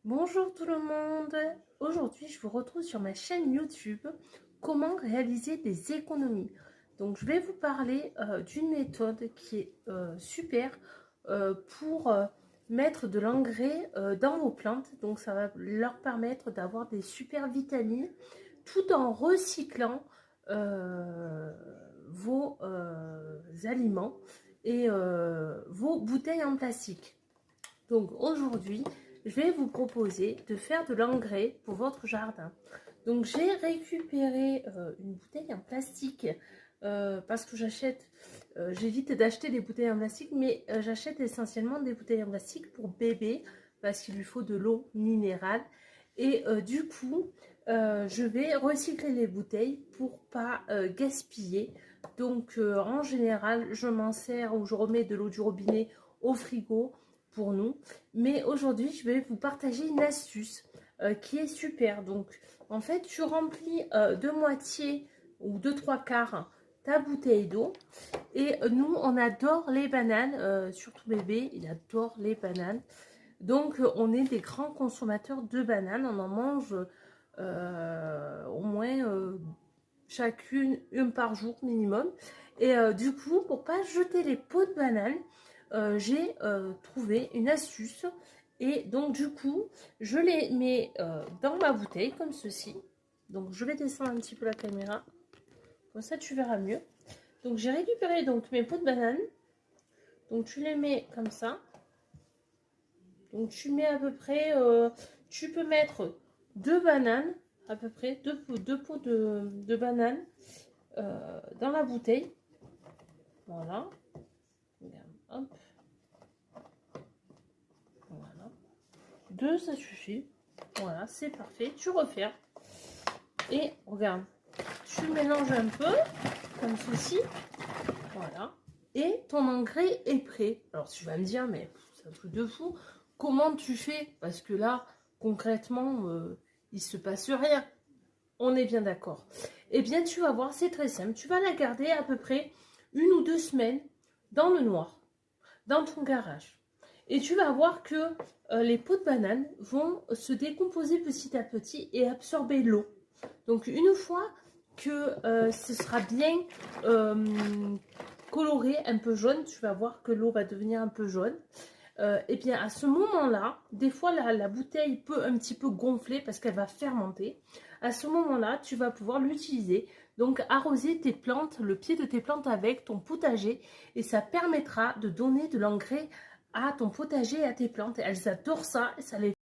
Bonjour tout le monde. Aujourd'hui, je vous retrouve sur ma chaîne YouTube Comment réaliser des économies. Donc, je vais vous parler d'une méthode qui est super pour mettre de l'engrais dans vos plantes. Donc, ça va leur permettre d'avoir des super vitamines tout en recyclant vos aliments et vos bouteilles en plastique. Donc, aujourd'hui, je vais vous proposer de faire de l'engrais pour votre jardin. Donc j'ai récupéré une bouteille en plastique parce que j'évite d'acheter des bouteilles en plastique, mais j'achète essentiellement des bouteilles en plastique pour bébé parce qu'il lui faut de l'eau minérale. Et du coup, je vais recycler les bouteilles pour pas gaspiller. Donc en général, je m'en sers ou je remets de l'eau du robinet au frigo pour nous. Mais aujourd'hui, je vais vous partager une astuce qui est super. Donc, en fait, tu remplis de moitié ou de trois quarts ta bouteille d'eau. Et nous, on adore les bananes, surtout bébé, il adore les bananes. Donc, on est des grands consommateurs de bananes. On en mange au moins chacune, une par jour minimum. Et du coup, pour pas jeter les pots de bananes, j'ai trouvé une astuce. Et donc, du coup, je les mets dans ma bouteille comme ceci. Donc, je vais descendre un petit peu la caméra. Comme ça, tu verras mieux. Donc, j'ai récupéré donc mes pots de bananes. Donc, tu les mets comme ça. Donc, tu mets à peu près... tu peux mettre deux bananes, à peu près, deux pots de bananes dans la bouteille. Voilà. Regarde, hop. Voilà. Deux, ça suffit. Voilà, c'est parfait. Tu refermes. Et regarde, tu mélanges un peu, comme ceci. Voilà. Et ton engrais est prêt. Alors, tu vas me dire, mais c'est un truc de fou. Comment tu fais? Parce que là, concrètement, il se passe rien. On est bien d'accord. Eh bien, tu vas voir, c'est très simple. Tu vas la garder à peu près 1 ou 2 semaines dans le noir, dans ton garage. Et tu vas voir que les pots de banane vont se décomposer petit à petit et absorber l'eau. Donc, une fois que ce sera bien coloré, un peu jaune, tu vas voir que l'eau va devenir un peu jaune. Et bien à ce moment-là, des fois la bouteille peut un petit peu gonfler parce qu'elle va fermenter. À ce moment-là, tu vas pouvoir l'utiliser. Donc arroser tes plantes, le pied de tes plantes avec ton potager et ça permettra de donner de l'engrais à ton potager et à tes plantes. Elles adorent ça et ça les